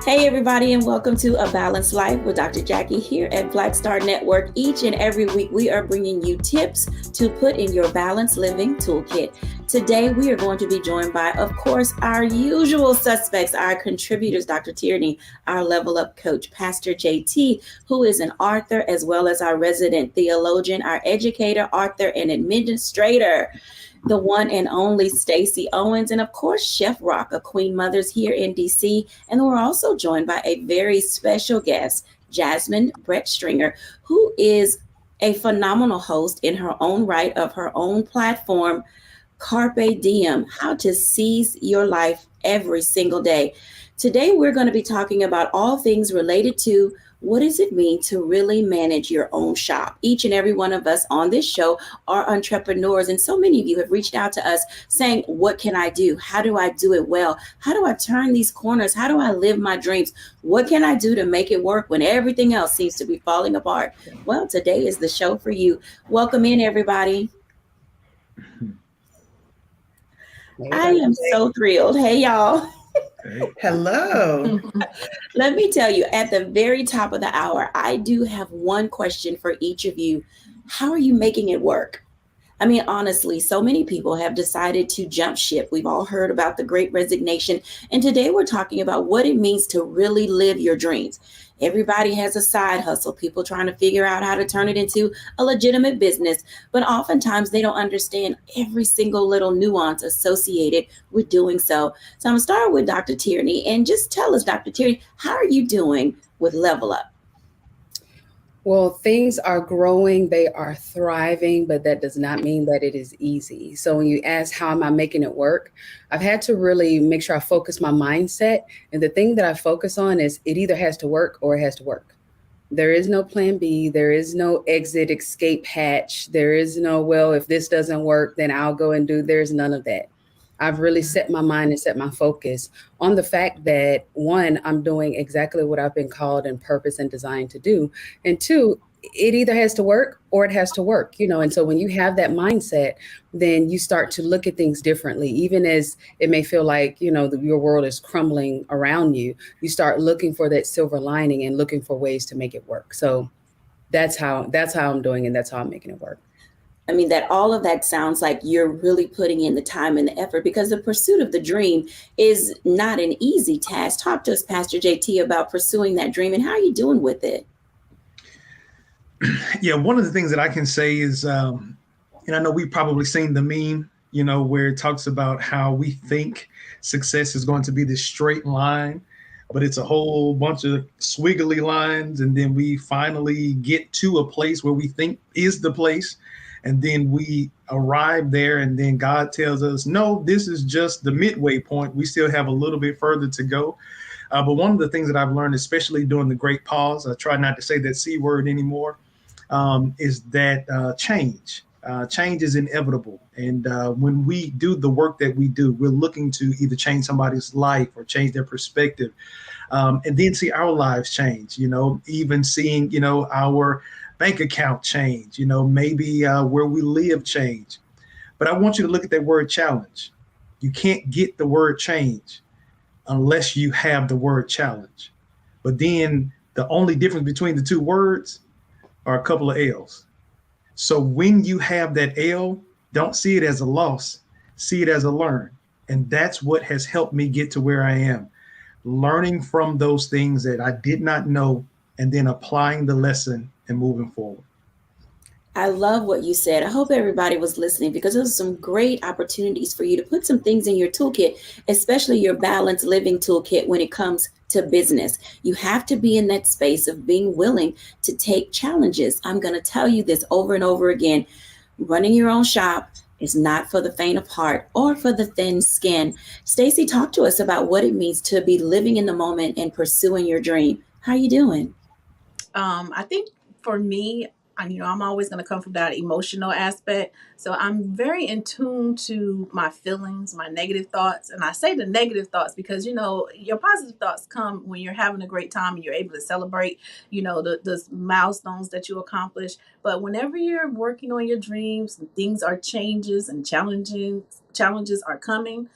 Hey, everybody, and welcome to A Balanced Life with Dr. Jacquie here at Black Star Network. Each and every week, we are bringing you tips to put in your balanced living toolkit. Today, we are going to be joined by, of course, our usual suspects, our contributors, Dr. Tierney, our level up coach, Pastor JT, who is an author, as well as our resident theologian, our educator, author, and administrator, the one and only Stacey Owens, and of course, Chef Rock of Queen Mothers here in DC. And we're also joined by a very special guest, Jasmine Brett Stringer, who is a phenomenal host in her own right of her own platform, Carpe Diem, how to seize your life every single day. Today, we're going to be talking about all things related to what does it mean to really manage your own shop. Each and every one of us on this show are entrepreneurs, and so many of you have reached out to us saying, what can I do? How do I do it well? How do I turn these corners? How do I live my dreams? What can I do to make it work when everything else seems to be falling apart? Well, today is the show for you. Welcome in, everybody. I am so thrilled. Hey, y'all. Hello. Let me tell you, at the very top of the hour, I do have one question for each of you. How are you making it work? I mean, honestly, so many people have decided to jump ship. We've all heard about the great resignation. And today we're talking about what it means to really live your dreams. Everybody has a side hustle, people trying to figure out how to turn it into a legitimate business. But oftentimes they don't understand every single little nuance associated with doing so. So I'm going to start with Dr. Tierney, and just tell us, Dr. Tierney, how are you doing with Level Up? Well, things are growing, they are thriving, but that does not mean that it is easy. So when you ask, how am I making it work? I've had to really make sure I focus my mindset. And the thing that I focus on is it either has to work or it has to work. There is no plan B. There is no exit, escape hatch. There is no, well, if this doesn't work, then I'll go and do. There's none of that. I've really set my mind and set my focus on the fact that, one, I'm doing exactly what I've been called and purpose and designed to do. And two, it either has to work or it has to work, And so when you have that mindset, then you start to look at things differently, even as it may feel like, your world is crumbling around you. You start looking for that silver lining and looking for ways to make it work. So that's how I'm doing, and that's how I'm making it work. I mean, that all of that sounds like you're really putting in the time and the effort, because the pursuit of the dream is not an easy task. Talk to us, Pastor JT, about pursuing that dream and how are you doing with it? Yeah, one of the things that I can say is, and I know we've probably seen the meme, where it talks about how we think success is going to be this straight line, but it's a whole bunch of squiggly lines. And then we finally get to a place where we think is the place. And then we arrive there, and then God tells us, no, this is just the midway point. We still have a little bit further to go. But one of the things that I've learned, especially during the great pause, I try not to say that C word anymore, is that change. Change is inevitable. And when we do the work that we do, we're looking to either change somebody's life or change their perspective, and then see our lives change, even seeing, our bank account change, maybe where we live change. But I want you to look at that word challenge. You can't get the word change unless you have the word challenge. But then the only difference between the two words are a couple of L's. So when you have that L, don't see it as a loss, see it as a learn. And that's what has helped me get to where I am. Learning from those things that I did not know, and then applying the lesson and moving forward. I love what you said. I hope everybody was listening, because those are some great opportunities for you to put some things in your toolkit, especially your balanced living toolkit when it comes to business. You have to be in that space of being willing to take challenges. I'm going to tell you this over and over again. Running your own shop is not for the faint of heart or for the thin skin. Stacey, talk to us about what it means to be living in the moment and pursuing your dream. How are you doing? I think for me, I'm always going to come from that emotional aspect. So I'm very in tune to my feelings, my negative thoughts. And I say the negative thoughts because, your positive thoughts come when you're having a great time and you're able to celebrate, the milestones that you accomplish. But whenever you're working on your dreams and things are changes and challenges are coming,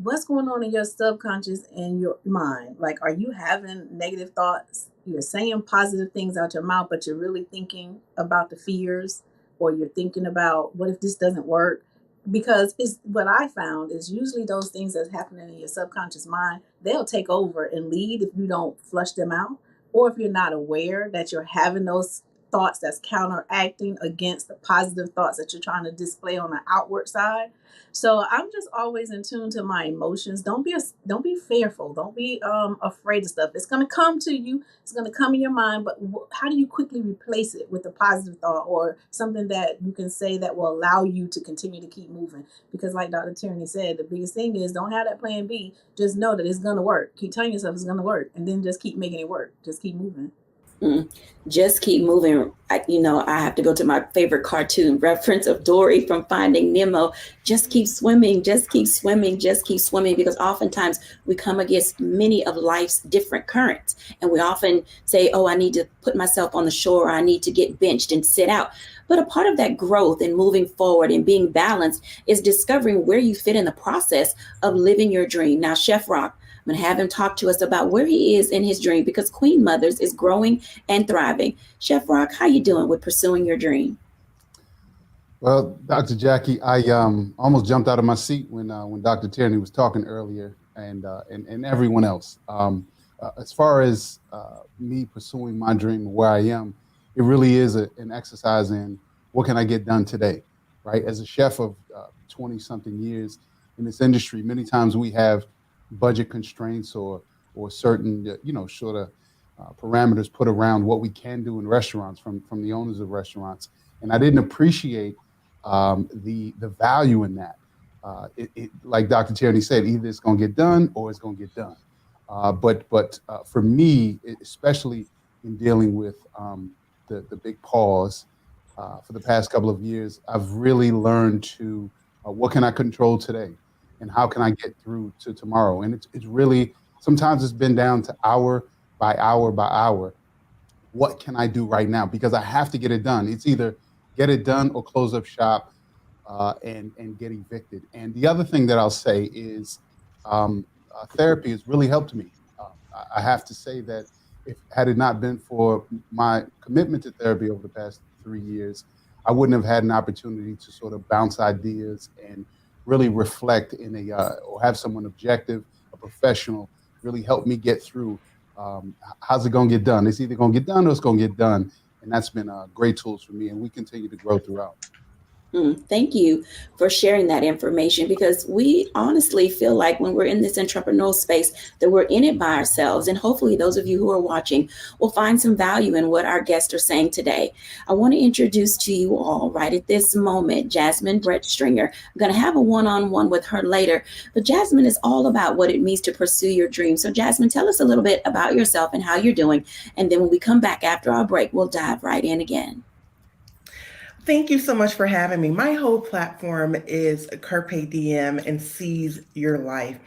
what's going on in your subconscious and your mind? Like, are you having negative thoughts? You're saying positive things out your mouth, but you're really thinking about the fears, or you're thinking about what if this doesn't work? Because it's what I found is usually those things that's happening in your subconscious mind, they'll take over and lead if you don't flush them out, or if you're not aware that you're having those thoughts that's counteracting against the positive thoughts that you're trying to display on the outward side. So I'm just always in tune to my emotions. Don't be fearful. Don't be afraid of stuff. It's going to come to you. It's going to come in your mind. But how do you quickly replace it with a positive thought or something that you can say that will allow you to continue to keep moving? Because like Dr. Tierney said, the biggest thing is don't have that plan B. Just know that it's going to work. Keep telling yourself it's going to work, and then just keep making it work. Just keep moving. Just keep moving. I have to go to my favorite cartoon reference of Dory from Finding Nemo. Just keep swimming, just keep swimming, just keep swimming, because oftentimes we come against many of life's different currents. And we often say, oh, I need to put myself on the shore, or I need to get benched and sit out. But a part of that growth and moving forward and being balanced is discovering where you fit in the process of living your dream. Now, Chef Rock, I'm going to have him talk to us about where he is in his dream, because Queen Mothers is growing and thriving. Chef Rock, how you doing with pursuing your dream? Well, Dr. Jacquie, I almost jumped out of my seat when Dr. Tierney was talking earlier, and everyone else. As far as me pursuing my dream and where I am, it really is an exercise in what can I get done today, right? As a chef of 20-something years in this industry, many times we have budget constraints or certain sort of parameters put around what we can do in restaurants from the owners of restaurants, and I didn't appreciate the value in that. It like Dr. Tierney said, either it's going to get done or it's going to get done. But for me, especially in dealing with the big pause for the past couple of years, I've really learned to what can I control today, and how can I get through to tomorrow? And it's really, sometimes it's been down to hour by hour by hour. What can I do right now? Because I have to get it done. It's either get it done or close up shop and get evicted. And the other thing that I'll say is therapy has really helped me. I have to say that had it not been for my commitment to therapy over the past 3 years, I wouldn't have had an opportunity to sort of bounce ideas and really reflect or have someone objective, a professional, really help me get through. How's it going to get done? It's either going to get done or it's going to get done. And that's been great tools for me. And we continue to grow throughout. Thank you for sharing that information, because we honestly feel like when we're in this entrepreneurial space that we're in it by ourselves. And hopefully those of you who are watching will find some value in what our guests are saying today. I want to introduce to you all right at this moment, Jasmine Brett Stringer. I'm going to have a one-on-one with her later, but Jasmine is all about what it means to pursue your dreams. So Jasmine, tell us a little bit about yourself and how you're doing. And then when we come back after our break, we'll dive right in again. Thank you so much for having me. My whole platform is Carpe Diem and Seize Your Life.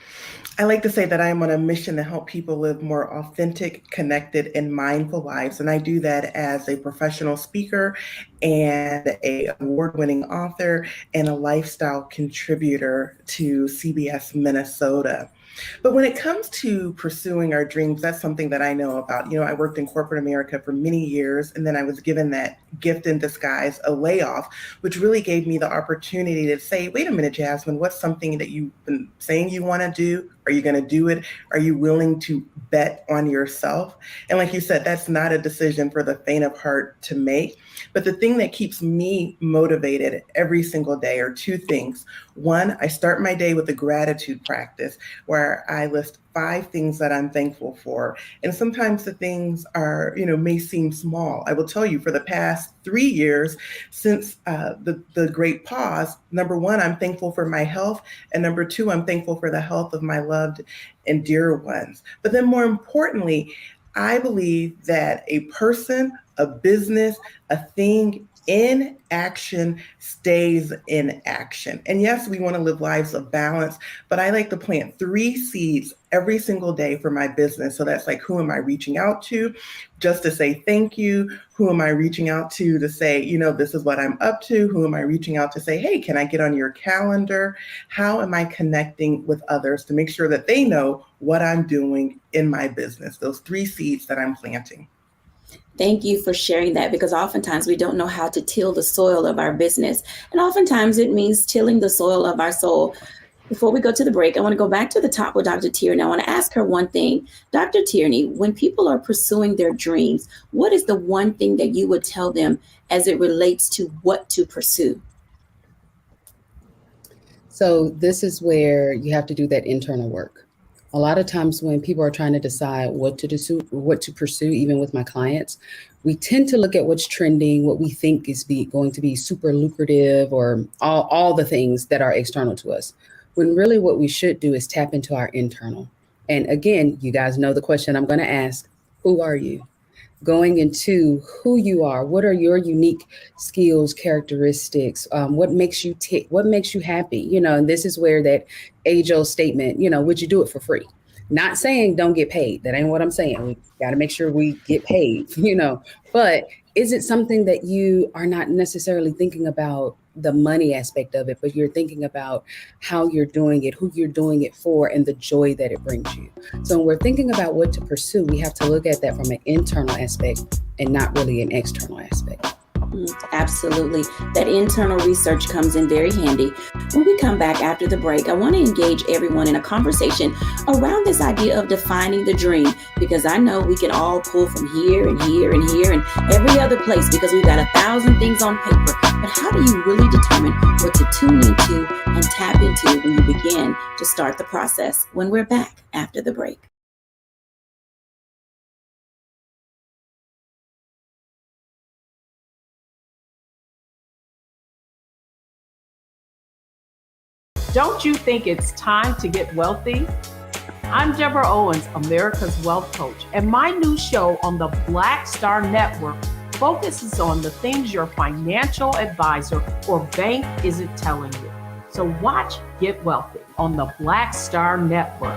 I like to say that I am on a mission to help people live more authentic, connected, and mindful lives. And I do that as a professional speaker and an award-winning author and a lifestyle contributor to CBS Minnesota. But when it comes to pursuing our dreams, that's something that I know about. I worked in corporate America for many years, and then I was given that gift in disguise, a layoff, which really gave me the opportunity to say, wait a minute, Jasmine, what's something that you've been saying you want to do? Are you going to do it? Are you willing to bet on yourself? And like you said, that's not a decision for the faint of heart to make. But the thing that keeps me motivated every single day are two things. One, I start my day with a gratitude practice where I list 5 things that I'm thankful for. And sometimes the things may seem small. I will tell you, for the past 3 years since the great pause, number 1, I'm thankful for my health. And number 2, I'm thankful for the health of my loved and dear ones. But then more importantly, I believe that a person, a business, a thing Inaction stays in action. And yes, we want to live lives of balance, but I like to plant 3 seeds every single day for my business. So that's like, who am I reaching out to just to say thank you? Who am I reaching out to say, this is what I'm up to? Who am I reaching out to say, hey, can I get on your calendar? How am I connecting with others to make sure that they know what I'm doing in my business? Those 3 seeds that I'm planting. Thank you for sharing that, because oftentimes we don't know how to till the soil of our business. And oftentimes it means tilling the soil of our soul. Before we go to the break, I want to go back to the top with Dr. Tierney. I want to ask her one thing. Dr. Tierney, when people are pursuing their dreams, what is the one thing that you would tell them as it relates to what to pursue? So this is where you have to do that internal work. A lot of times when people are trying to decide what to pursue, even with my clients, we tend to look at what's trending, what we think is going to be super lucrative, or all the things that are external to us. When really what we should do is tap into our internal. And again, you guys know the question I'm going to ask: who are you? Going into who you are, what are your unique skills, characteristics, what makes you tick, what makes you happy, and this is where that age-old statement, would you do it for free? Not saying don't get paid. That ain't what I'm saying. We got to make sure we get paid, but is it something that you are not necessarily thinking about the money aspect of it, but you're thinking about how you're doing it, who you're doing it for, and the joy that it brings you? So when we're thinking about what to pursue, we have to look at that from an internal aspect and not really an external aspect. Absolutely. That internal research comes in very handy. When we come back after the break, I want to engage everyone in a conversation around this idea of defining the dream, because I know we can all pull from here and here and here and every other place because we've got 1,000 things on paper. But how do you really determine what to tune into and tap into when you begin to start the process? When we're back after the break. Don't you think it's time to get wealthy? I'm Deborah Owens, America's Wealth Coach, and my new show on the Black Star Network focuses on the things your financial advisor or bank isn't telling you. So watch Get Wealthy on the Black Star Network.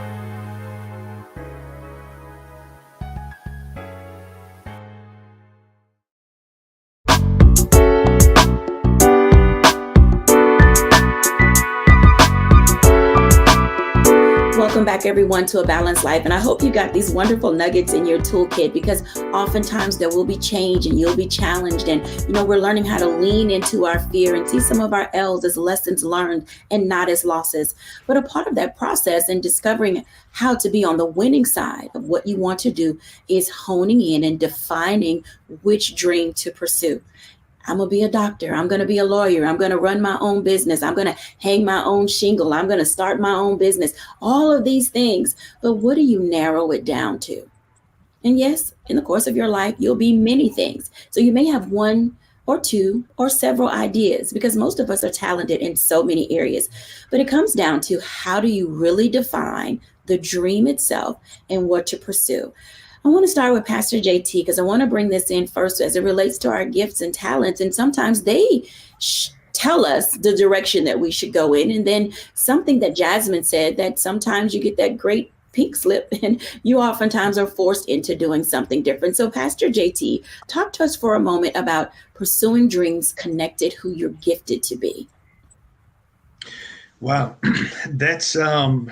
Welcome back, everyone, to A Balanced Life. And I hope you got these wonderful nuggets in your toolkit, because oftentimes there will be change and you'll be challenged. And, we're learning how to lean into our fear and see some of our L's as lessons learned and not as losses. But a part of that process and discovering how to be on the winning side of what you want to do is honing in and defining which dream to pursue. I'm going to be a doctor. I'm going to be a lawyer. I'm going to run my own business. I'm going to hang my own shingle. I'm going to start my own business. All of these things. But what do you narrow it down to? And yes, in the course of your life, you'll be many things. So you may have one or two or several ideas, because most of us are talented in so many areas. But it comes down to, how do you really define the dream itself and what to pursue? I want to start with Pastor JT, because I want to bring this in first as it relates to our gifts and talents. And sometimes they tell us the direction that we should go in. And then something that Jasmine said, that sometimes you get that great pink slip and you oftentimes are forced into doing something different. So Pastor JT, talk to us for a moment about pursuing dreams connected who you're gifted to be. Wow. That's kind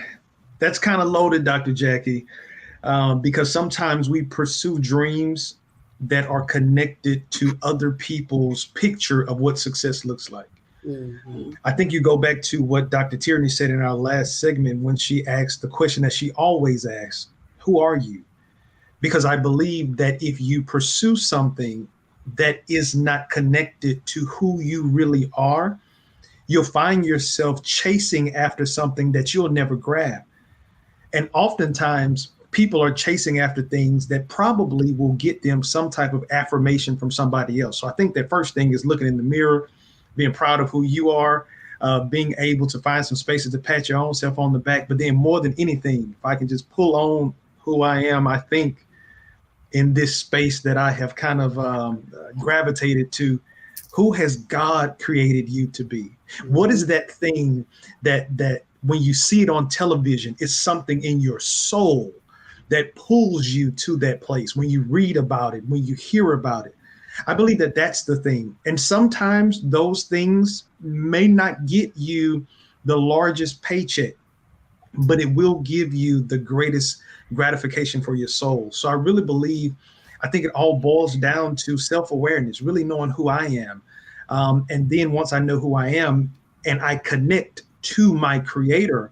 of loaded, Dr. Jacquie. Because sometimes we pursue dreams that are connected to other people's picture of what success looks like. Mm-hmm. I think you go back to what Dr. Tierney said in our last segment when she asked the question that she always asks: who are you? Because I believe that if you pursue something that is not connected to who you really are, you'll find yourself chasing after something that you'll never grab. And oftentimes, people are chasing after things that probably will get them some type of affirmation from somebody else. So I think that first thing is looking in the mirror, being proud of who you are, being able to find some spaces to pat your own self on the back. But then more than anything, if I can just pull on who I am, I think in this space that I have kind of gravitated to, Who has God created you to be? What is that thing that when you see it on television, it's something in your soul that pulls you to that place? When you read about it, when you hear about it, I believe that that's the thing. And sometimes those things may not get you the largest paycheck, but it will give you the greatest gratification for your soul. So I really believe, I think it all boils down to self-awareness, really knowing who I am. And then once I know who I am and I connect to my creator,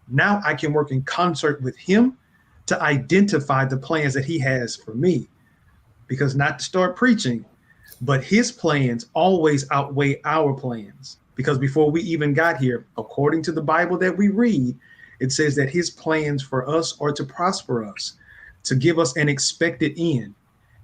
now I can work in concert with him to identify the plans that he has for me. Because not to start preaching, but his plans always outweigh our plans. Because before we even got here, according to the Bible that we read, it says that his plans for us are to prosper us, to give us an expected end.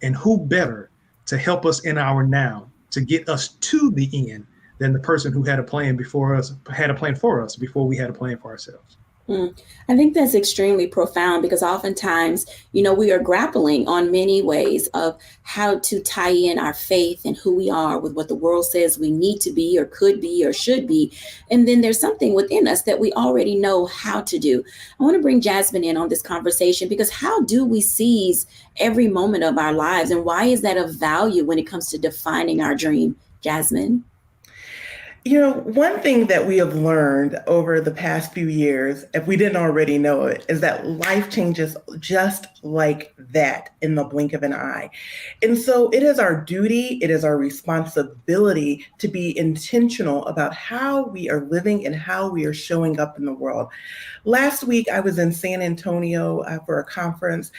And who better to help us in our now, to get us to the end, than the person who had a plan before us, had a plan for us before we had a plan for ourselves. I think that's extremely profound, because oftentimes, we are grappling on many ways of how to tie in our faith and who we are with what the world says we need to be or could be or should be. And then there's something within us that we already know how to do. I want to bring Jasmine in on this conversation, because how do we seize every moment of our lives, and why is that of value when it comes to defining our dream? Jasmine? One thing that we have learned over the past few years, if we didn't already know it, is that life changes just like that in the blink of an eye. And so it is our duty, it is our responsibility to be intentional about how we are living and how we are showing up in the world. Last week, I was in San Antonio for a conference,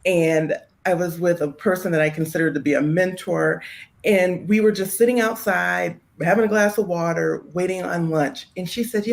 and I was with a person that I considered to be a mentor, and we were just sitting outside, having a glass of water, waiting on lunch. And she said,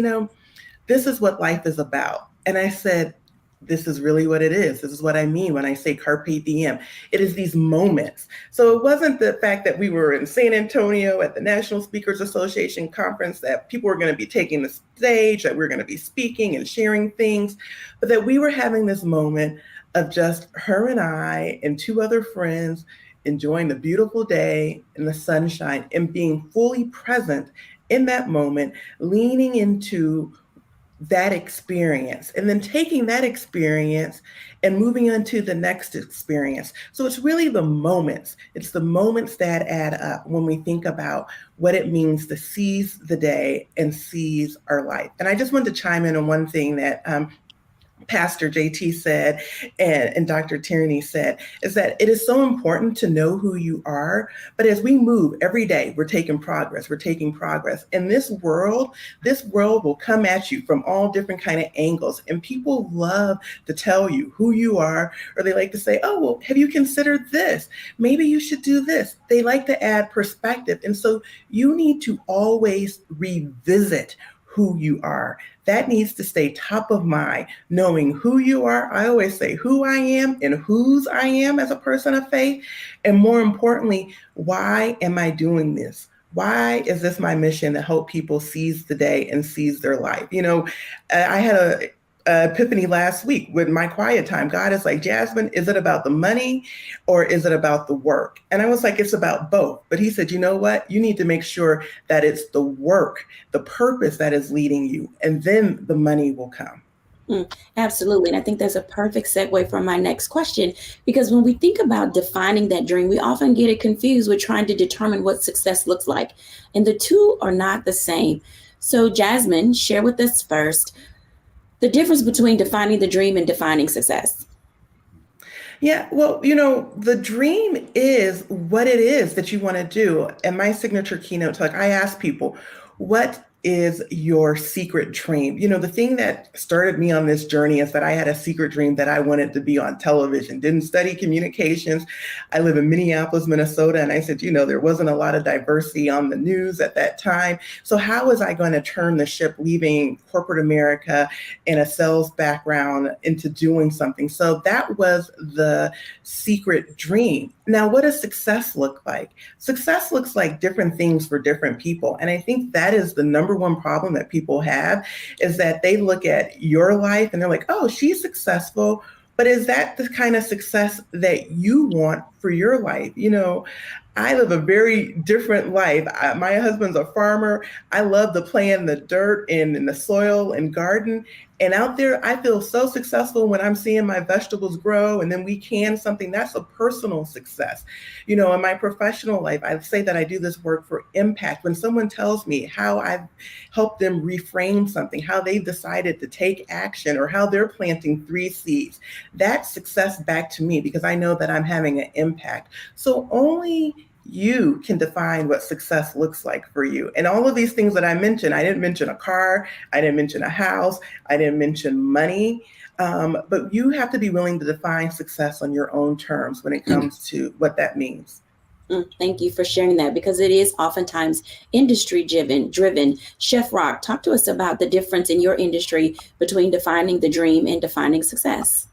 this is what life is about. And I said, this is really what it is. This is what I mean when I say carpe diem. It is these moments. So it wasn't the fact that we were in San Antonio at the National Speakers Association conference, that people were going to be taking the stage, that we were going to be speaking and sharing things, but that we were having this moment of just her and I and two other friends enjoying the beautiful day and the sunshine and being fully present in that moment, leaning into that experience and then taking that experience and moving on to the next experience. So it's really the moments. It's the moments that add up when we think about what it means to seize the day and seize our life. And I just wanted to chime in on one thing that Pastor JT said and Dr. Tierney said, is that it is so important to know who you are. But as we move every day, we're taking progress. And this world will come at you from all different kind of angles. And people love to tell you who you are, or they like to say, oh, well, have you considered this? Maybe you should do this. They like to add perspective. And so you need to always revisit who you are. That needs to stay top of mind, knowing who you are. I always say who I am and whose I am as a person of faith. And more importantly, why am I doing this? Why is this my mission, to help people seize the day and seize their life? I had a epiphany last week with my quiet time. God is like, Jasmine, is it about the money or is it about the work? And I was like, it's about both. But he said, you know what? You need to make sure that it's the work, the purpose that is leading you, and then the money will come. Absolutely. And I think that's a perfect segue for my next question, because when we think about defining that dream, we often get it confused with trying to determine what success looks like. And the two are not the same. So Jasmine, share with us first the difference between defining the dream and defining success. Yeah, well, the dream is what it is that you want to do. And my signature keynote talk, I ask people, what is your secret dream? The thing that started me on this journey is that I had a secret dream that I wanted to be on television. Didn't study communications. I live in Minneapolis, Minnesota. And I said, there wasn't a lot of diversity on the news at that time. So how was I going to turn the ship, leaving corporate America and a sales background, into doing something? So that was the secret dream. Now, what does success look like? Success looks like different things for different people. And I think that is the number one problem that people have, is that they look at your life and they're like, oh, she's successful. But is that the kind of success that you want for your life? I live a very different life. My husband's a farmer. I love to play in the dirt and in the soil and garden. And out there, I feel so successful when I'm seeing my vegetables grow and then we can something. That's a personal success. You know, in my professional life, I say that I do this work for impact. When someone tells me how I've helped them reframe something, how they've decided to take action, or how they're planting 3 seeds, that's success back to me because I know that I'm having an impact. So only you can define what success looks like for you. And all of these things that I mentioned, I didn't mention a car, I didn't mention a house, I didn't mention money, but you have to be willing to define success on your own terms when it comes to what that means. Thank you for sharing that, because it is oftentimes industry driven. Chef Rock, talk to us about the difference in your industry between defining the dream and defining success.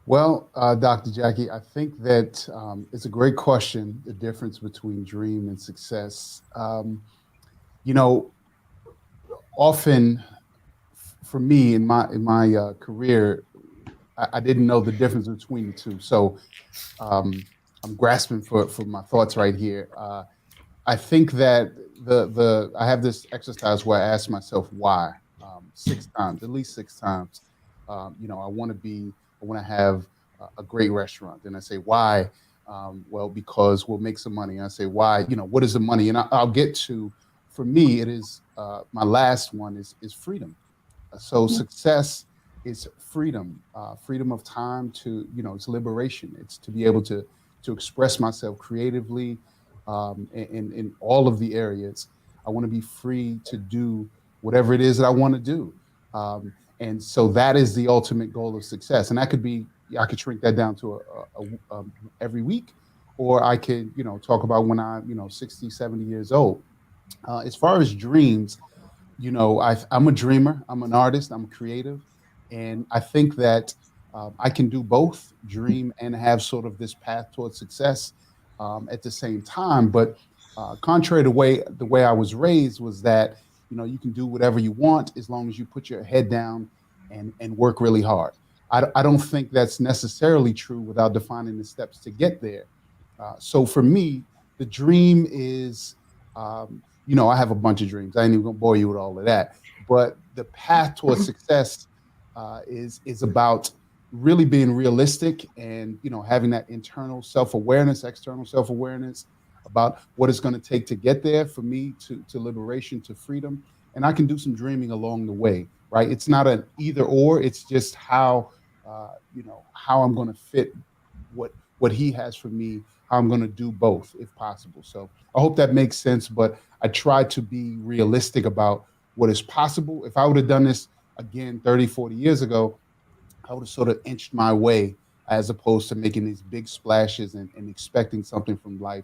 Well, Dr. Jacquie, I think that it's a great question, the difference between dream and success. You know, often for me in my career, I didn't know the difference between the two. So I'm grasping for my thoughts right here. I think that I have this exercise where I ask myself why 6 times, at least 6 times. You know, I want to have a great restaurant. And I say, why? Well, because we'll make some money. And I say, why? You know, what is the money? And I'll get to, for me, it is, my last one is freedom. So success is freedom, freedom of time to, you know, it's liberation. It's to be able to express myself creatively in all of the areas. I want to be free to do whatever it is that I want to do. And so that is the ultimate goal of success. And that could be, I could shrink that down to a every week, or I could, you know, talk about when I'm, you know, 60, 70 years old. As far as dreams, you know, I'm a dreamer, I'm an artist, I'm creative. And I think that I can do both, dream and have sort of this path towards success at the same time. But contrary to the way I was raised was that, you know, you can do whatever you want as long as you put your head down and work really hard. I don't think that's necessarily true without defining the steps to get there. So for me, the dream is, you know, I have a bunch of dreams. I ain't even gonna bore you with all of that. But the path towards success is about really being realistic and, you know, having that internal self-awareness, external self-awareness about what it's going to take to get there for me to liberation, to freedom. And I can do some dreaming along the way, right? It's not an either or, it's just how, you know, how I'm going to fit what he has for me, how I'm going to do both if possible. So I hope that makes sense, but I try to be realistic about what is possible. If I would have done this again 30, 40 years ago, I would have sort of inched my way as opposed to making these big splashes and expecting something from life.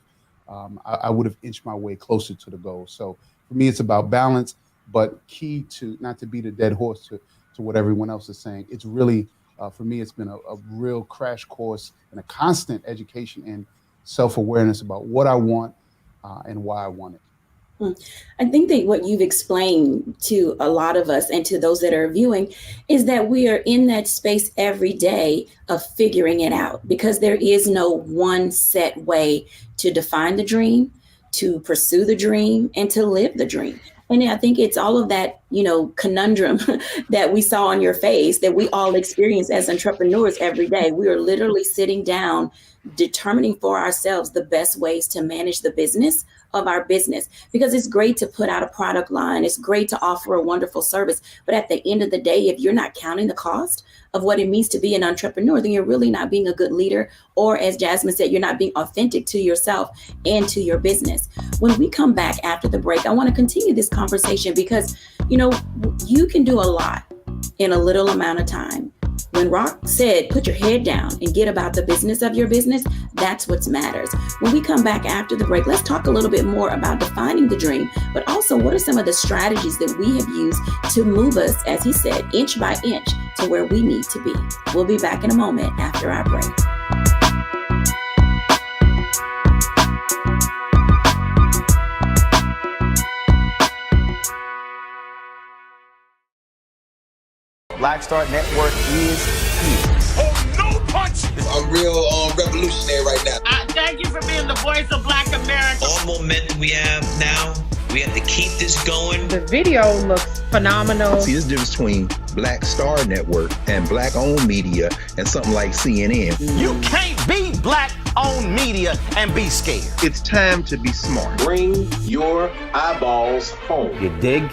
I would have inched my way closer to the goal. So for me, it's about balance, but key to not to beat a dead horse to what everyone else is saying. It's really, for me, it's been a real crash course and a constant education and self-awareness about what I want and why I want it. I think that what you've explained to a lot of us and to those that are viewing is that we are in that space every day of figuring it out, because there is no one set way to define the dream, to pursue the dream, and to live the dream. And I think it's all of that, you know, conundrum that we saw on your face that we all experience as entrepreneurs every day. We are literally sitting down, determining for ourselves the best ways to manage the business of our business, because it's great to put out a product line. It's great to offer a wonderful service. But at the end of the day, if you're not counting the cost of what it means to be an entrepreneur, then you're really not being a good leader. Or as Jasmine said, you're not being authentic to yourself and to your business. When we come back after the break, I want to continue this conversation because, you know, you can do a lot in a little amount of time. When Rock said, put your head down and get about the business of your business, that's what matters. When we come back after the break, let's talk a little bit more about defining the dream, but also what are some of the strategies that we have used to move us, as he said, inch by inch to where we need to be. We'll be back in a moment after our break. Black Star Network is here. Oh, no punch! I'm real revolutionary right now. Thank you for being the voice of Black America. All momentum we have now, we have to keep this going. The video looks phenomenal. See, there's a difference between Black Star Network and Black-owned media and something like CNN. You can't be Black-owned media and be scared. It's time to be smart. Bring your eyeballs home. You dig?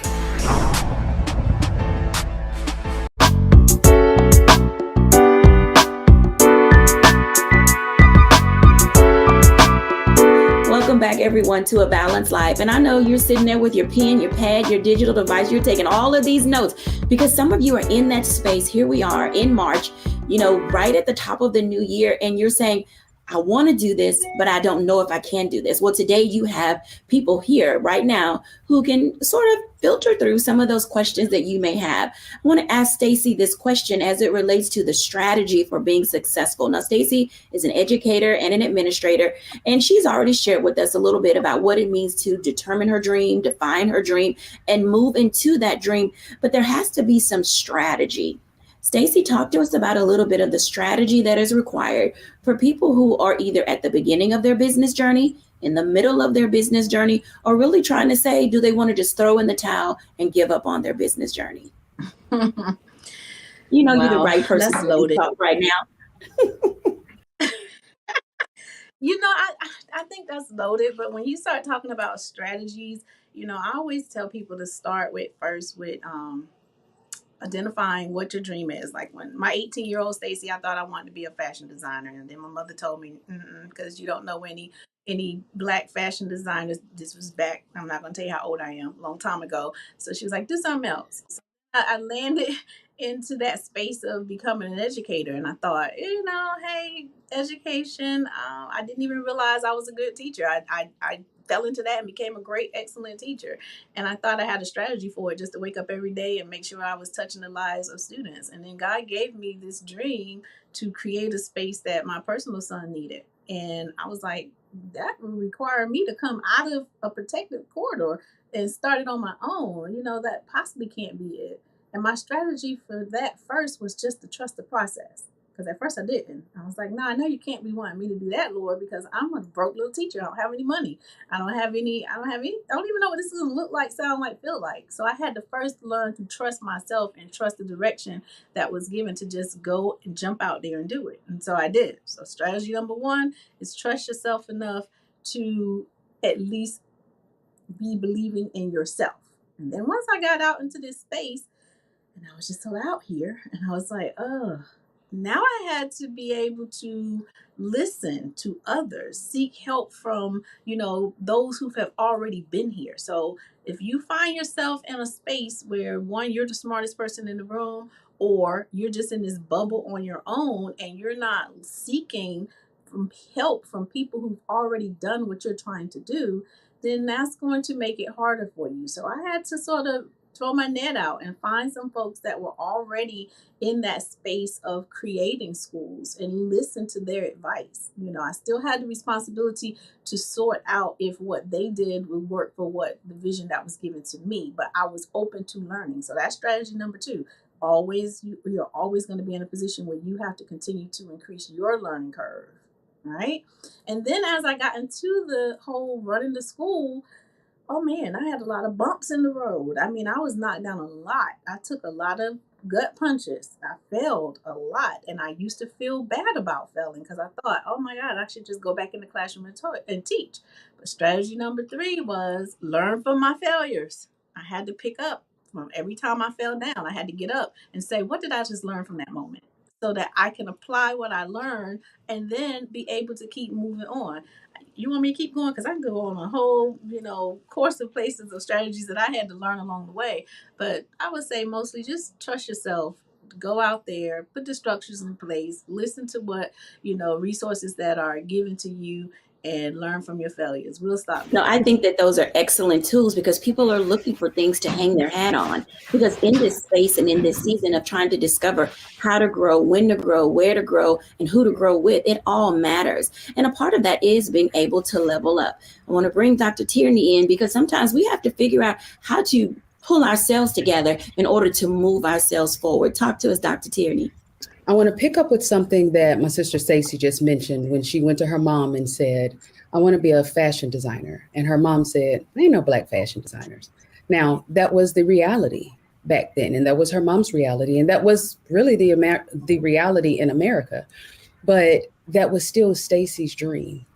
Welcome back, everyone, to A Balanced Life. And I know you're sitting there with your pen, your pad, your digital device. You're taking all of these notes because some of you are in that space. Here we are in March, right at the top of the new year. And you're saying, I want to do this, but I don't know if I can do this. Well, today you have people here right now who can sort of filter through some of those questions that you may have. I want to ask Stacey this question as it relates to the strategy for being successful. Now, Stacey is an educator and an administrator, and she's already shared with us a little bit about what it means to determine her dream, define her dream, and move into that dream. But there has to be some strategy. Stacey, talk to us about a little bit of the strategy that is required for people who are either at the beginning of their business journey, in the middle of their business journey, or really trying to say, do they want to just throw in the towel and give up on their business journey? You're the right person to talk right now. I think that's loaded, but when you start talking about strategies, I always tell people to start with identifying what your dream is. Like when my 18-year-old Stacey, I thought I wanted to be a fashion designer, and then my mother told me, because you don't know any Black fashion designers. This was back, I'm not going to tell you how old I am, a long time ago. So she was like, do something else. So I landed into that space of becoming an educator, and I thought, hey, education. I didn't even realize I was a good teacher. I fell into that and became a great, excellent teacher. And I thought I had a strategy for it, just to wake up every day and make sure I was touching the lives of students. And then God gave me this dream to create a space that my personal son needed. And I was like, that would require me to come out of a protected corridor and start it on my own. That possibly can't be it. And my strategy for that first was just to trust the process. Because at first I didn't. I was like, I know you can't be wanting me to do that, Lord, because I'm a broke little teacher. I don't have any money. I don't even know what this is going to look like, sound like, feel like. So I had to first learn to trust myself and trust the direction that was given to just go and jump out there and do it. And so I did. So strategy number 1 is trust yourself enough to at least be believing in yourself. And then once I got out into this space, and I was just so out here, and I was like, now I had to be able to listen to others, seek help from, those who have already been here. So if you find yourself in a space where, one, you're the smartest person in the room, or you're just in this bubble on your own and you're not seeking help from people who've already done what you're trying to do, then that's going to make it harder for you. So I had to sort of throw my net out and find some folks that were already in that space of creating schools and listen to their advice. I still had the responsibility to sort out if what they did would work for what the vision that was given to me, but I was open to learning. So that's strategy number 2. You're always going to be in a position where you have to continue to increase your learning curve, right? And then as I got into the whole running the school, oh man, I had a lot of bumps in the road. I was knocked down a lot. I took a lot of gut punches. I failed a lot. And I used to feel bad about failing because I thought, oh my God, I should just go back in the classroom and teach. But strategy number 3 was learn from my failures. I had to pick up from every time I fell down. I had to get up and say, what did I just learn from that moment? So that I can apply what I learned and then be able to keep moving on. You want me to keep going? Because I can go on a whole, course of places of strategies that I had to learn along the way. But I would say mostly just trust yourself. Go out there, put the structures in place, listen to what, resources that are given to you, and learn from your failures. We'll stop. No, I think that those are excellent tools because people are looking for things to hang their hat on. Because in this space and in this season of trying to discover how to grow, when to grow, where to grow, and who to grow with, it all matters. And a part of that is being able to level up. I want to bring Dr. Tierney in because sometimes we have to figure out how to pull ourselves together in order to move ourselves forward. Talk to us, Dr. Tierney. I want to pick up with something that my sister Stacy just mentioned when she went to her mom and said, I want to be a fashion designer. And her mom said, there ain't no black fashion designers. Now, that was the reality back then. And that was her mom's reality. And that was really the reality in America. But that was still Stacy's dream.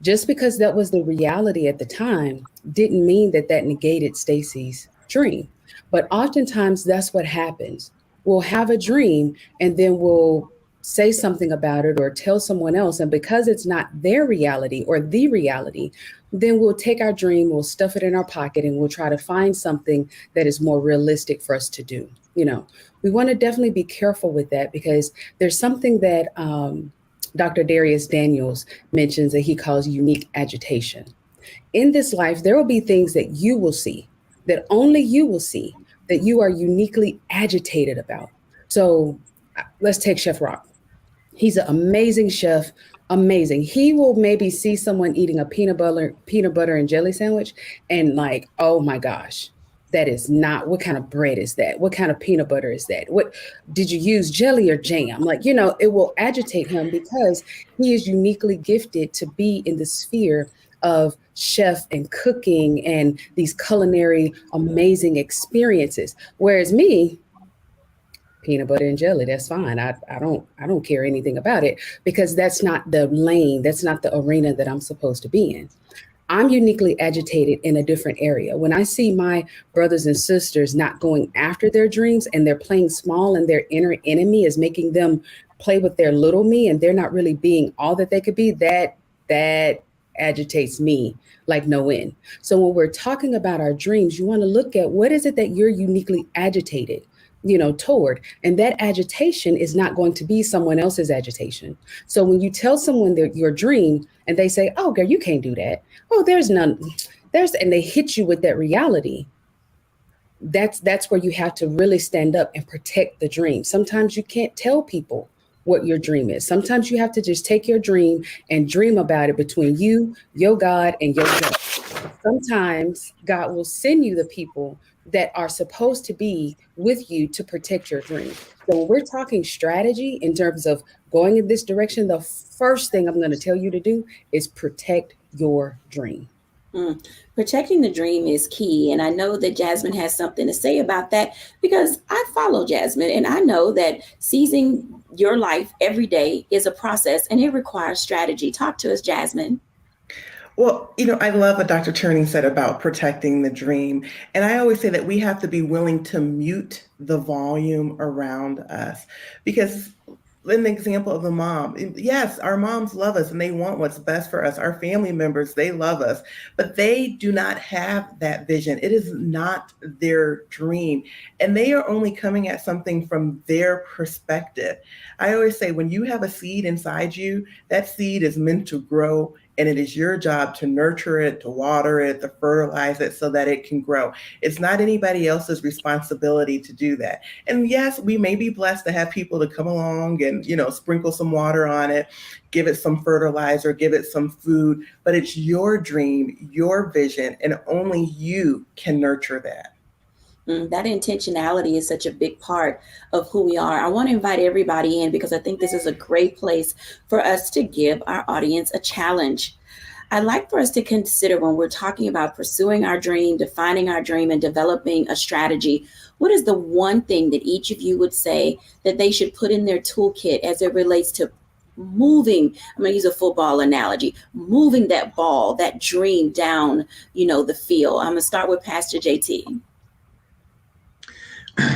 Just because that was the reality at the time didn't mean that that negated Stacy's dream. But oftentimes that's what happens. We'll have a dream and then we'll say something about it or tell someone else. And because it's not their reality or the reality, then we'll take our dream, we'll stuff it in our pocket, and we'll try to find something that is more realistic for us to do. You know, we want to definitely be careful with that, because there's something that Dr. Darius Daniels mentions that he calls unique agitation. In this life, there will be things that you will see, that only you will see, that you are uniquely agitated about. So let's take Chef Rock. He's an amazing chef, amazing. He will maybe see someone eating a peanut butter and jelly sandwich and like, oh my gosh, that is not, what kind of bread is that? What kind of peanut butter is that? What did you use, jelly or jam? Like, you know, it will agitate him because he is uniquely gifted to be in the sphere of chef and cooking and these culinary amazing experiences. Whereas me, peanut butter and jelly, that's fine. I don't care anything about it, because that's not the lane, that's not the arena that I'm supposed to be in. I'm uniquely agitated in a different area. When I see my brothers and sisters not going after their dreams and they're playing small, and their inner enemy is making them play with their little me, and they're not really being all that they could be, that agitates me like no end. So when we're talking about our dreams, you want to look at what is it that you're uniquely agitated, you know, toward. And that agitation is not going to be someone else's agitation. So when you tell someone your dream and they say, oh, girl, you can't do that. Oh, there's none. And they hit you with that reality. That's where you have to really stand up and protect the dream. Sometimes you can't tell people what your dream is. Sometimes you have to just take your dream and dream about it between you, your God, and your God. Sometimes God will send you the people that are supposed to be with you to protect your dream. So when we're talking strategy in terms of going in this direction, the first thing I'm going to tell you to do is protect your dream. Protecting the dream is key. And I know that Jasmine has something to say about that, because I follow Jasmine and I know that seizing your life every day is a process and it requires strategy. Talk to us, Jasmine. Well, you know, I love what Dr. Turney said about protecting the dream. And I always say that we have to be willing to mute the volume around us, because in the example of the mom, yes, our moms love us and they want what's best for us. Our family members, they love us, but they do not have that vision. It is not their dream. And they are only coming at something from their perspective. I always say, when you have a seed inside you, that seed is meant to grow. And it is your job to nurture it, to water it, to fertilize it so that it can grow. It's not anybody else's responsibility to do that. And yes, we may be blessed to have people to come along and, you know, sprinkle some water on it, give it some fertilizer, give it some food, but it's your dream, your vision, and only you can nurture that. That intentionality is such a big part of who we are. I want to invite everybody in because I think this is a great place for us to give our audience a challenge. I'd like for us to consider, when we're talking about pursuing our dream, defining our dream, and developing a strategy, what is the one thing that each of you would say that they should put in their toolkit as it relates to moving? I'm going to use a football analogy, moving that ball, that dream down, you know, the field. I'm going to start with Pastor JT.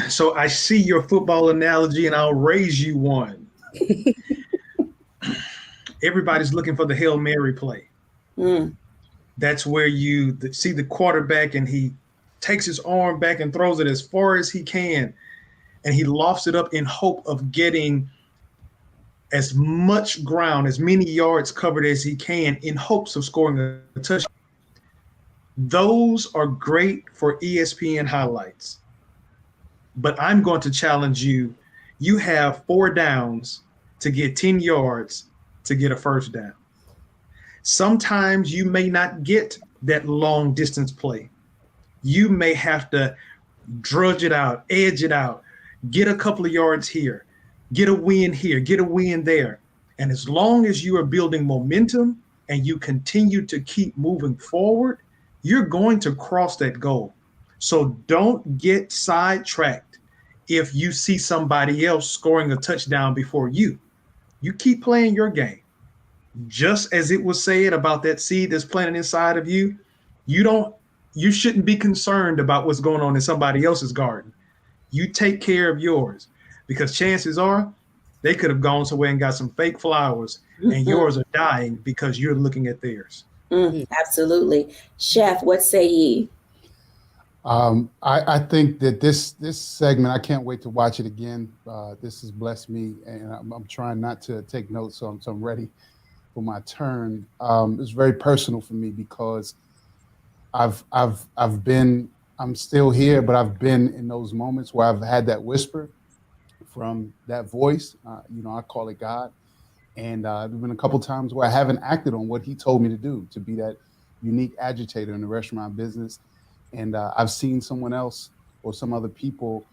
So I see your football analogy and I'll raise you one. Everybody's looking for the Hail Mary play. That's where you see the quarterback and he takes his arm back and throws it as far as he can. And he lofts it up in hope of getting as much ground, as many yards covered as he can, in hopes of scoring a touchdown. Those are great for ESPN highlights. But I'm going to challenge you. You have 4 downs to get 10 yards to get a first down. Sometimes you may not get that long distance play. You may have to drudge it out, edge it out, get a couple of yards here. get a win here, get a win there. And as long as you are building momentum and you continue to keep moving forward, you're going to cross that goal. So don't get sidetracked if you see somebody else scoring a touchdown before you. You keep playing your game. Just as it was said about that seed that's planted inside of you, you shouldn't be concerned about what's going on in somebody else's garden. You take care of yours, because chances are they could have gone somewhere and got some fake flowers, and yours are dying because you're looking at theirs. Absolutely. Chef, what say ye? I think that this segment, I can't wait to watch it again. This has blessed me, and I'm trying not to take notes, so I'm ready for my turn. It's very personal for me because I'm still here, but I've been in those moments where I've had that whisper from that voice. I call it God. And there's been a couple times where I haven't acted on what he told me to do, to be that unique agitator in the restaurant business. And I've seen someone else or some other people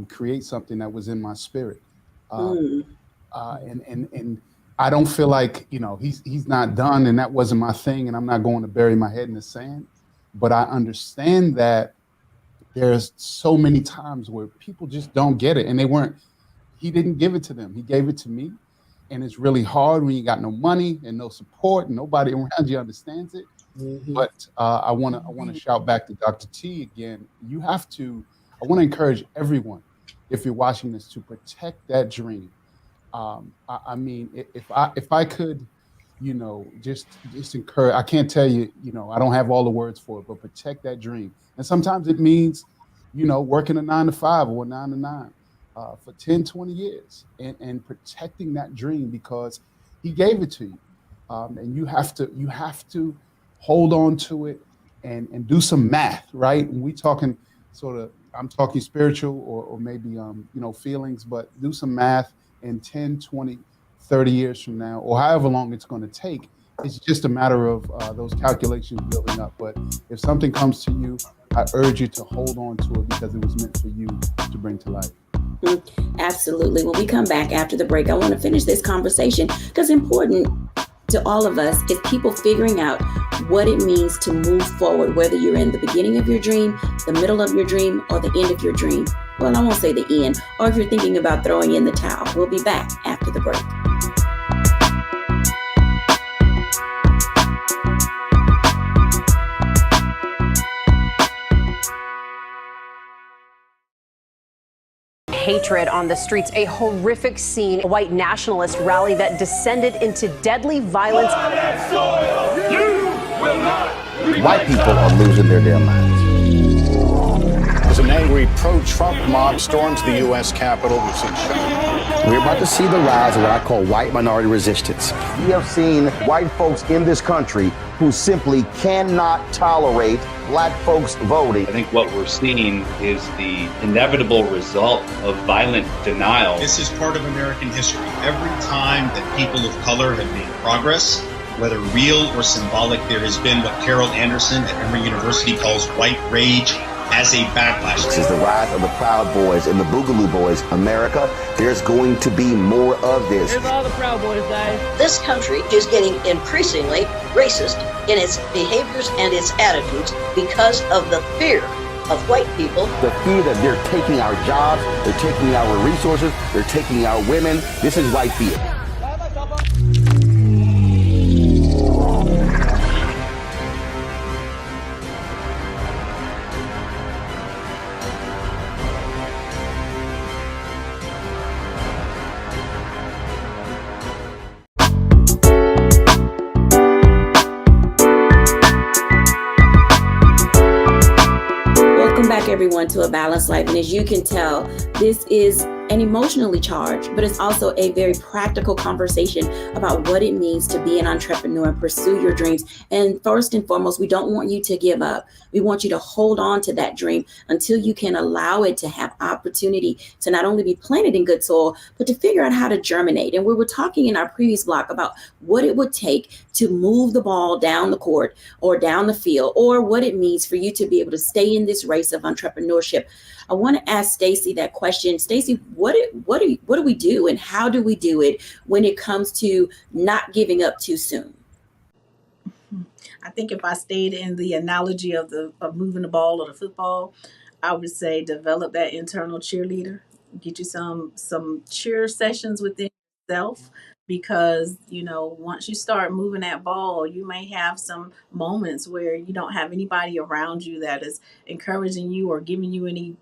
create something that was in my spirit. And I don't feel like, he's not done, and that wasn't my thing, and I'm not going to bury my head in the sand. But I understand that there's so many times where people just don't get it, and he didn't give it to them. He gave it to me. And it's really hard when you got no money and no support and nobody around you understands it. But I want to shout back to Dr. T again. I want to encourage everyone, if you're watching this, to protect that dream. I mean, if I could, just encourage, I can't tell you, I don't have all the words for it, but protect that dream. And sometimes it means, working a 9 to 5 or a 9 to 9 for 10, 20 years and protecting that dream, because he gave it to you. And you have to hold on to it and do some math, right? And we talking I'm talking spiritual or maybe, feelings, but do some math, and 10, 20, 30 years from now, or however long it's going to take, it's just a matter of those calculations building up. But if something comes to you, I urge you to hold on to it, because it was meant for you to bring to life. Absolutely. When we come back after the break, I want to finish this conversation, because important to all of us is people figuring out what it means to move forward, whether you're in the beginning of your dream, the middle of your dream, or the end of your dream. Well, I won't say the end, or if you're thinking about throwing in the towel. We'll be back after the break. Hatred on the streets, a horrific scene, a white nationalist rally that descended into deadly violence. White people are losing their damn minds. As an angry pro-Trump mob storms the U.S. Capitol, we're about to see the rise of what I call white minority resistance. We have seen white folks in this country who simply cannot tolerate black folks voting. I think what we're seeing is the inevitable result of violent denial. This is part of American history. Every time that people of color have made progress, whether real or symbolic, there has been what Carol Anderson at Emory University calls white rage as a backlash. This is the rise of the Proud Boys and the Boogaloo Boys. America, there's going to be more of this. Here's all the Proud Boys, guys. This country is getting increasingly racist in its behaviors and its attitudes because of the fear of white people. The fear that they're taking our jobs, they're taking our resources, they're taking our women. This is white fear. Everyone to A Balanced Life. And as you can tell, this is an emotionally charged, but it's also a very practical conversation about what it means to be an entrepreneur and pursue your dreams. And first and foremost, we don't want you to give up. We want you to hold on to that dream until you can allow it to have opportunity to not only be planted in good soil, but to figure out how to germinate. And we were talking in our previous block about what it would take to move the ball down the court or down the field, or what it means for you to be able to stay in this race of entrepreneurship. I want to ask Stacy that question. Stacy, what do we do, and how do we do it when it comes to not giving up too soon? I think if I stayed in the analogy of moving the ball or the football, I would say develop that internal cheerleader. Get you some cheer sessions within yourself, because once you start moving that ball, you may have some moments where you don't have anybody around you that is encouraging you or giving you any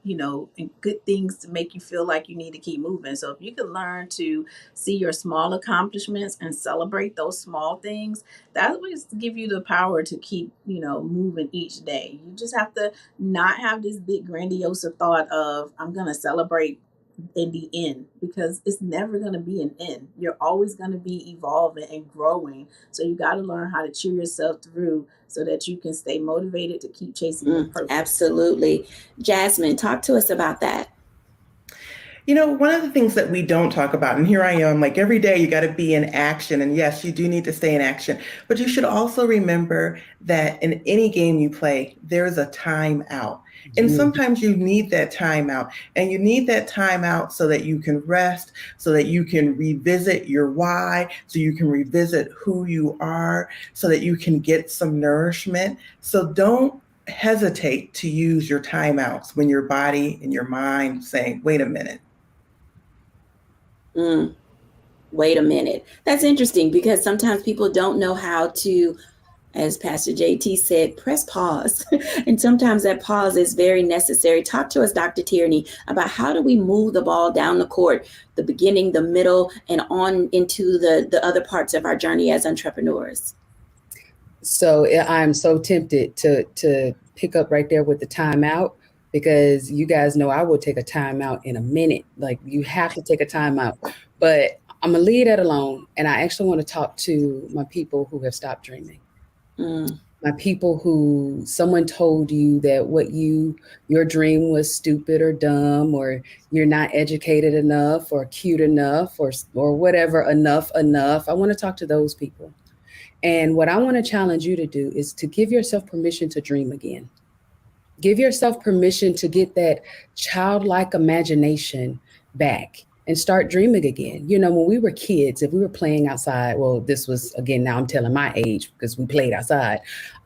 good things to make you feel like you need to keep moving. So if you can learn to see your small accomplishments and celebrate those small things, that will give you the power to keep moving each day. You just have to not have this big grandiose thought of, I'm going to celebrate in the end, because it's never going to be an end. You're always going to be evolving and growing. So you got to learn how to cheer yourself through so that you can stay motivated to keep chasing your purpose. Absolutely. Jasmine, talk to us about that. One of the things that we don't talk about, and here I am, like every day you got to be in action. And yes, you do need to stay in action, but you should also remember that in any game you play, there's a timeout. And sometimes you need that timeout, and you need that timeout so that you can rest, so that you can revisit your why, so you can revisit who you are, so that you can get some nourishment. So don't hesitate to use your timeouts when your body and your mind saying, wait a minute. Wait a minute. That's interesting, because sometimes people don't know how to, as Pastor JT said, press pause. And sometimes that pause is very necessary. Talk to us, Dr. Tierney, about how do we move the ball down the court, the beginning, the middle, and on into the other parts of our journey as entrepreneurs. So I'm so tempted to pick up right there with the timeout, because you guys know I will take a timeout in a minute. Like, you have to take a timeout. But I'm going to leave that alone. And I actually want to talk to my people who have stopped dreaming. My people who someone told you that your dream was stupid or dumb, or you're not educated enough or cute enough or whatever, enough. I want to talk to those people. And what I want to challenge you to do is to give yourself permission to dream again. Give yourself permission to get that childlike imagination back and start dreaming again. When we were kids, if we were playing outside, well, this was, again, now I'm telling my age because we played outside.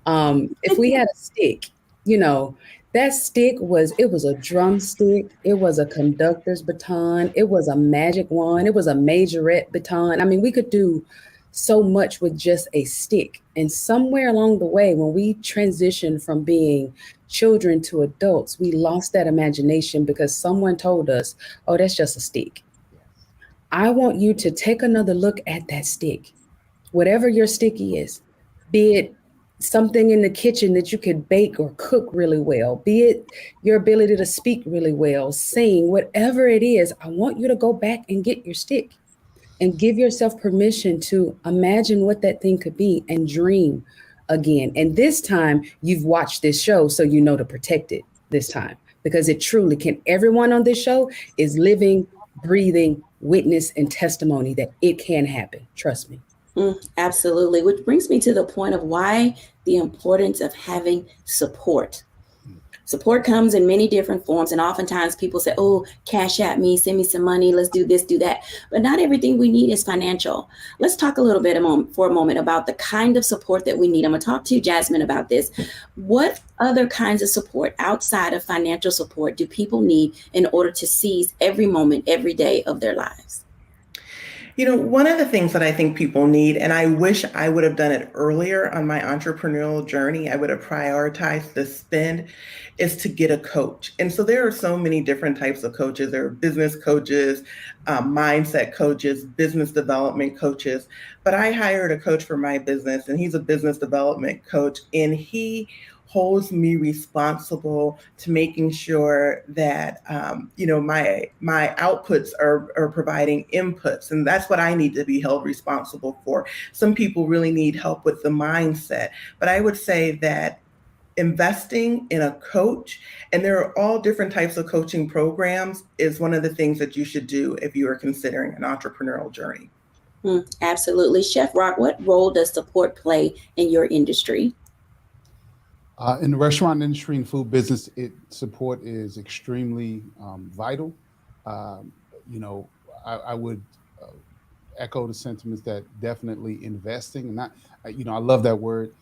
If we had a stick, that stick was a drumstick. It was a conductor's baton. It was a magic wand. It was a majorette baton. I mean, we could do so much with just a stick. And somewhere along the way, when we transitioned from being children to adults, we lost that imagination because someone told us, oh, that's just a stick. I want you to take another look at that stick, whatever your sticky is, be it something in the kitchen that you could bake or cook really well, be it your ability to speak really well, sing, whatever it is. I want you to go back and get your stick and give yourself permission to imagine what that thing could be and dream again. And this time you've watched this show, so you know to protect it this time, because it truly can. Everyone on this show is living, breathing witness and testimony that it can happen. Trust me. Absolutely. Which brings me to the point of why the importance of having support. Support comes in many different forms. And oftentimes people say, oh, cash at me, send me some money, let's do this, do that. But not everything we need is financial. Let's talk a little bit for a moment about the kind of support that we need. I'm going to talk to you, Jasmine, about this. What other kinds of support outside of financial support do people need in order to seize every moment, every day of their lives? One of the things that I think people need, and I wish I would have done it earlier on my entrepreneurial journey, I would have prioritized the spend, is to get a coach. And so there are so many different types of coaches. There are business coaches, mindset coaches, business development coaches. But I hired a coach for my business, and he's a business development coach, and he holds me responsible to making sure that my outputs are providing inputs, and that's what I need to be held responsible for. Some people really need help with the mindset, but I would say that investing in a coach, and there are all different types of coaching programs, is one of the things that you should do if you are considering an entrepreneurial journey. Absolutely. Chef Rock, what role does support play in your industry? In the restaurant industry and food business, support is extremely vital. Um, you know, I would echo the sentiments that definitely investing, and not, I love that word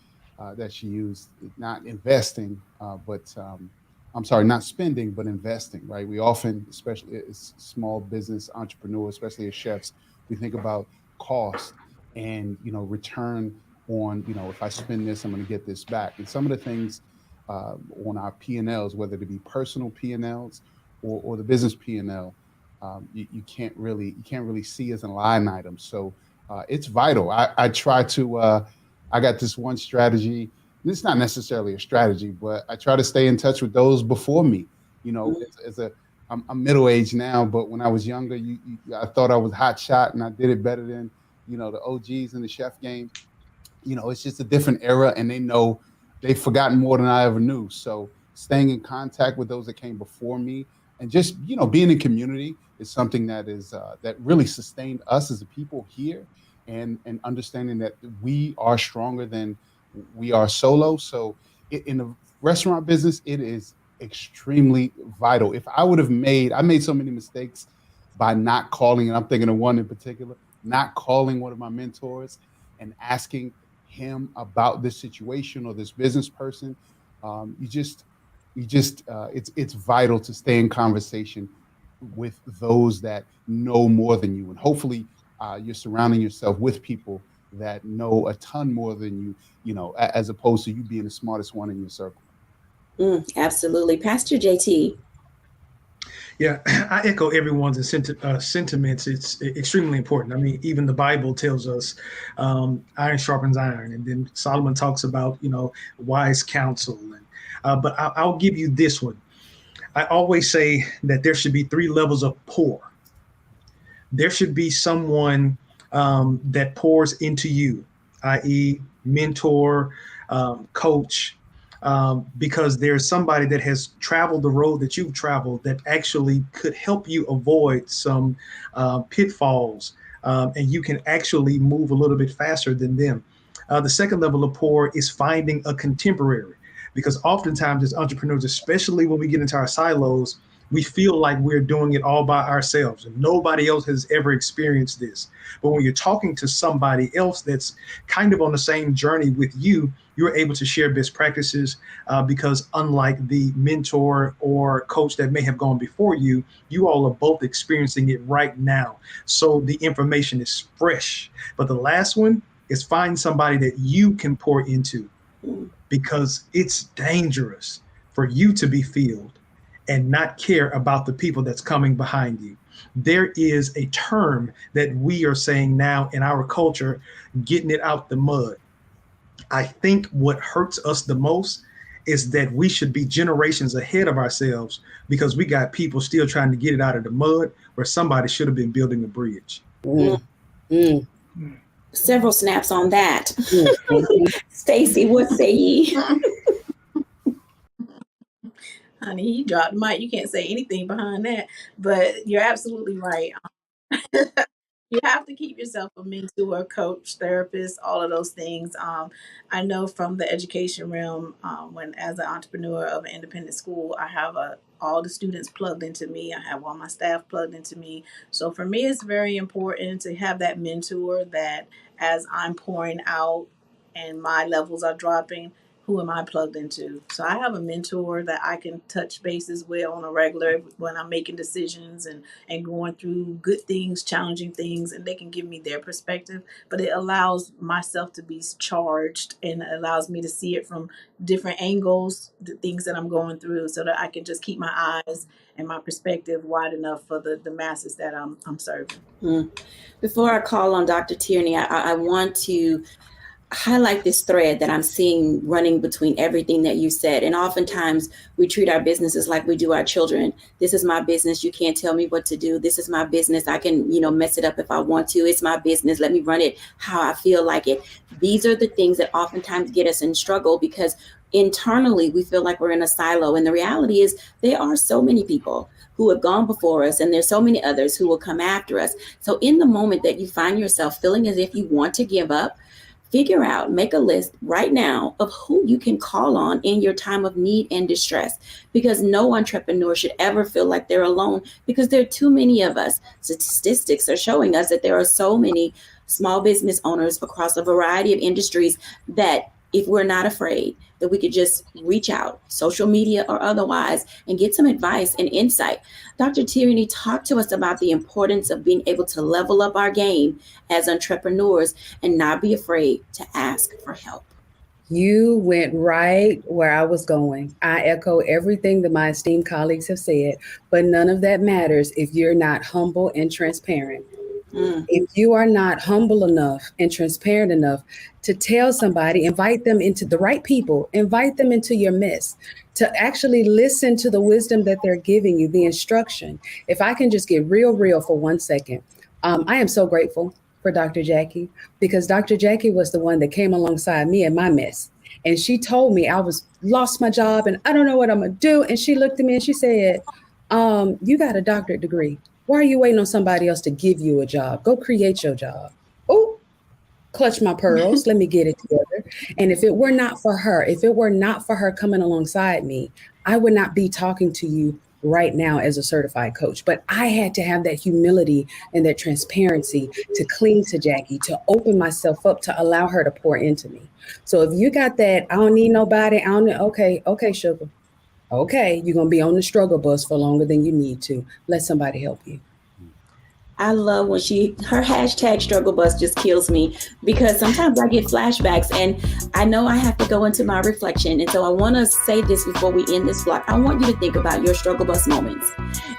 that she used, not investing, but I'm sorry, not spending, but investing, right? We often, especially as small business entrepreneurs, especially as chefs, we think about cost and, return on, if I spend this, I'm going to get this back. And some of the things on our P&Ls, whether it be personal P&Ls or the business P&L, you can't really see as a line item. So it's vital. I try to. I got this one strategy. It's not necessarily a strategy, but I try to stay in touch with those before me. I'm middle aged now, but when I was younger, I thought I was hot shot and I did it better than the OGs in the chef game. It's just a different era, and they've forgotten more than I ever knew. So staying in contact with those that came before me, and just being in community is something that really sustained us as a people here, and understanding that we are stronger than we are solo. So in the restaurant business, it is extremely vital. If I made so many mistakes by not calling, and I'm thinking of one in particular, not calling one of my mentors and asking him about this situation or this business person. It's vital to stay in conversation with those that know more than you, and hopefully you're surrounding yourself with people that know a ton more than you, as opposed to you being the smartest one in your circle. Absolutely. Pastor JT. Yeah, I echo everyone's sentiments. It's extremely important. I mean, even the Bible tells us iron sharpens iron. And then Solomon talks about, wise counsel. But I'll give you this one. I always say that there should be 3 levels of pour. There should be someone that pours into you, i.e. mentor, coach, because there's somebody that has traveled the road that you've traveled that actually could help you avoid some pitfalls, and you can actually move a little bit faster than them. The second level of pour is finding a contemporary, because oftentimes as entrepreneurs, especially when we get into our silos, we feel like we're doing it all by ourselves and nobody else has ever experienced this. But when you're talking to somebody else that's kind of on the same journey with you, you're able to share best practices because unlike the mentor or coach that may have gone before you, you all are both experiencing it right now. So the information is fresh. But the last one is find somebody that you can pour into, because it's dangerous for you to be filled and not care about the people that's coming behind you. There is a term that we are saying now in our culture, getting it out the mud. I think what hurts us the most is that we should be generations ahead of ourselves because we got people still trying to get it out of the mud where somebody should have been building a bridge. Several snaps on that. Stacey, what say ye? Honey, you dropped the mic. You can't say anything behind that. But you're absolutely right. You have to keep yourself a mentor, coach, therapist, all of those things. I know from the education realm, when as an entrepreneur of an independent school, I have all the students plugged into me. I have all my staff plugged into me. So for me, it's very important to have that mentor that as I'm pouring out and my levels are dropping, who am I plugged into? So I have a mentor that I can touch bases with on a regular when I'm making decisions and going through good things, challenging things, and they can give me their perspective. But it allows myself to be charged and it allows me to see it from different angles, the things that I'm going through, so that I can just keep my eyes and my perspective wide enough for the masses that I'm serving. Before I call on Dr. Tierney, I want to highlight this thread that I'm seeing running between everything that you said. And oftentimes we treat our businesses like we do our children. This is my business. You can't tell me what to do. This is my business. I can, mess it up if I want to. It's my business. Let me run it how I feel like it. These are the things that oftentimes get us in struggle because internally we feel like we're in a silo. And the reality is there are so many people who have gone before us and there's so many others who will come after us. So in the moment that you find yourself feeling as if you want to give up, Figure out, make a list right now of who you can call on in your time of need and distress, because no entrepreneur should ever feel like they're alone, because there are too many of us. Statistics are showing us that there are so many small business owners across a variety of industries that if we're not afraid, that we could just reach out, social media or otherwise, and get some advice and insight. Dr. Tierney, talk to us about the importance of being able to level up our game as entrepreneurs and not be afraid to ask for help. You went right where I was going. I echo everything that my esteemed colleagues have said, but none of that matters if you're not humble and transparent. If you are not humble enough and transparent enough to tell somebody, invite them into the right people, invite them into your midst, to actually listen to the wisdom that they're giving you, the instruction. If I can just get real for 1 second, I am so grateful for Dr. Jacquie, because Dr. Jacquie was the one that came alongside me in my mess. And she told me I lost my job and I don't know what I'm gonna do. And she looked at me and she said, you got a doctorate degree. Why are you waiting on somebody else to give you a job? Go create your job. Oh, clutch my pearls. Let me get it together. And if it were not for her coming alongside me, I would not be talking to you right now as a certified coach. But I had to have that humility and that transparency to cling to Jacquie, to open myself up, to allow her to pour into me. So if you got that, I don't need nobody. Okay, sugar. Okay, you're going to be on the struggle bus for longer than you need to. Let somebody help you. I love when her hashtag struggle bus just kills me, because sometimes I get flashbacks and I know I have to go into my reflection. And so I want to say this before we end this block. I want you to think about your struggle bus moments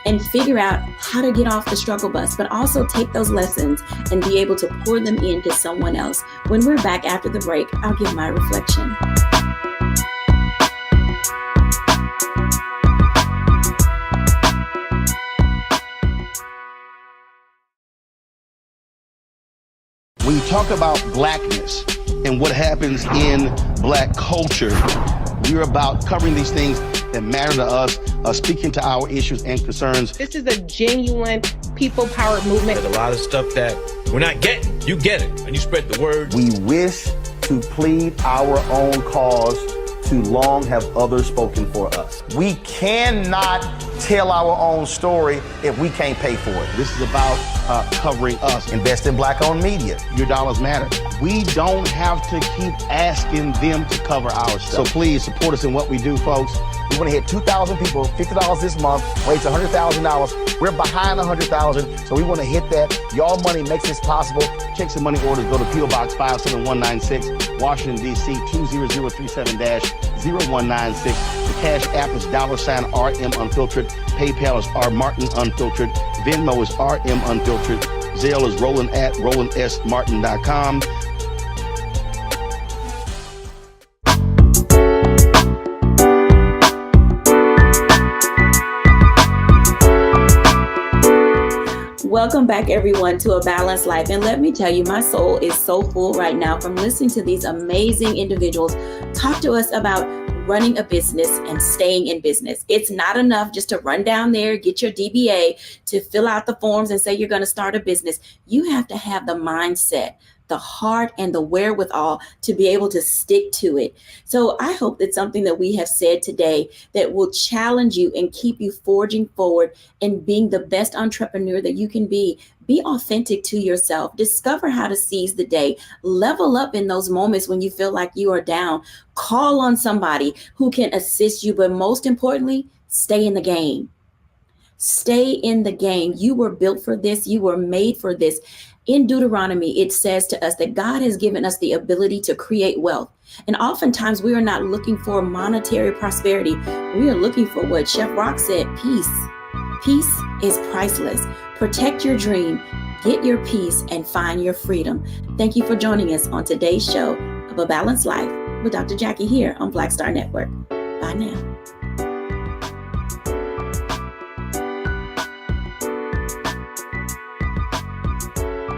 and figure out how to get off the struggle bus, but also take those lessons and be able to pour them into someone else. When we're back after the break, I'll give my reflection. When you talk about blackness and what happens in black culture, we're about covering these things that matter to us, speaking to our issues and concerns. This is a genuine people-powered movement. There's a lot of stuff that we're not getting. You get it, and you spread the word. We wish to plead our own cause. Too long have others spoken for us. We cannot tell our own story if we can't pay for it. This is about covering us. Invest in Black-owned media. Your dollars matter. We don't have to keep asking them to cover our stuff. So please support us in what we do, folks. We want to hit 2,000 people, $50 this month, raise $100,000. We're behind 100,000, so we want to hit that. Y'all money makes this possible. Checks and money orders go to P.O. Box 57196, Washington, D.C. 20037-0196. The Cash App is $RM Unfiltered. PayPal is R Martin Unfiltered. Venmo is RM Unfiltered. Zelle is roland@rolandsmartin.com. Welcome back, everyone, to A Balanced Life. And let me tell you, my soul is so full right now from listening to these amazing individuals talk to us about running a business and staying in business. It's not enough just to run down there, get your DBA, to fill out the forms and say you're going to start a business. You have to have the mindset, the heart, and the wherewithal to be able to stick to it. So I hope that something that we have said today that will challenge you and keep you forging forward and being the best entrepreneur that you can be. Be authentic to yourself. Discover how to seize the day. Level up in those moments when you feel like you are down. Call on somebody who can assist you, but most importantly, stay in the game. Stay in the game. You were built for this. You were made for this. In Deuteronomy, it says to us that God has given us the ability to create wealth. And oftentimes we are not looking for monetary prosperity. We are looking for what Chef Rock said, peace. Peace is priceless. Protect your dream, get your peace, and find your freedom. Thank you for joining us on today's show of A Balanced Life with Dr. Jacquie here on Black Star Network. Bye now.